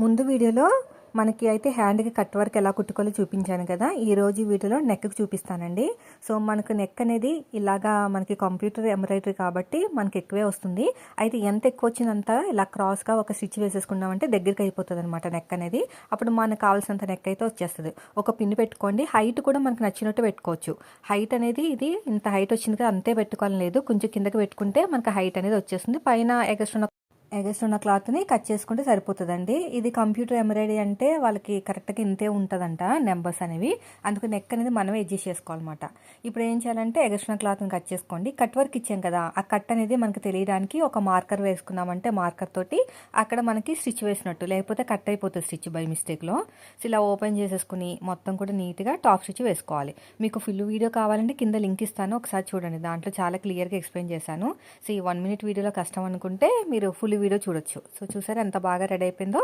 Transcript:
ముందు వీడియోలో మనకి అయితే హ్యాండ్కి కట్ వర్క్ ఎలా కుట్టుకోవాలో చూపించాను కదా. ఈరోజు వీడియోలో నెక్కి చూపిస్తానండి. సో మనకు నెక్ అనేది ఇలాగా మనకి కంప్యూటర్ ఎంబ్రాయిడరీ కాబట్టి మనకి ఎక్కువే వస్తుంది. అయితే ఎంత ఎక్కువ వచ్చినంత ఇలా క్రాస్గా ఒక స్టిచ్ వేసేసుకున్నామంటే దగ్గరికి అయిపోతుంది అనమాట నెక్ అనేది. అప్పుడు మనకు కావాల్సినంత నెక్ అయితే వచ్చేస్తుంది. ఒక పిన్ పెట్టుకోండి. హైట్ కూడా మనకు నచ్చినట్టు పెట్టుకోవచ్చు. హైట్ అనేది ఇది ఇంత హైట్ వచ్చింది కదా అంతే పెట్టుకోవాలని లేదు. కొంచెం కిందకి పెట్టుకుంటే మనకు హైట్ అనేది వచ్చేస్తుంది. పైన ఎగస్ట్రా క్లాత్ని కట్ చేసుకుంటే సరిపోతుందండి. ఇది కంప్యూటర్ ఎంబ్రాయిడరీ అంటే వాళ్ళకి కరెక్ట్గా ఇంతే ఉంటుందంట నెంబర్స్ అనేవి. అందుకు నెక్ అనేది మనమే అడ్జస్ట్ చేసుకోవాలన్నమాట. ఇప్పుడు ఏం చేయాలంటే ఎగస్ట్రా క్లాత్ని కట్ చేసుకోండి. కట్ వర్క్ ఇచ్చాం కదా, ఆ కట్ అనేది మనకు తెలియడానికి ఒక మార్కర్ వేసుకున్నామంటే మార్కర్ తోటి అక్కడ మనకి స్టిచ్ వేసినట్టు, లేకపోతే కట్ అయిపోతుంది స్టిచ్ బై మిస్టేక్లో. సో ఇలా ఓపెన్ చేసేసుకుని మొత్తం కూడా నీట్గా టాప్ స్టిచ్ వేసుకోవాలి. మీకు ఫుల్ వీడియో కావాలంటే కింద లింక్ ఇస్తాను, ఒకసారి చూడండి. దాంట్లో చాలా క్లియర్గా ఎక్స్ప్లెయిన్ చేశాను. సో ఈ 1 minute వీడియోలో కష్టం అనుకుంటే మీరు ఫుల్ వీడియో చూడొచ్చు. సో చూసారా ఎంత బాగా రెడీ అయిపోయిందో.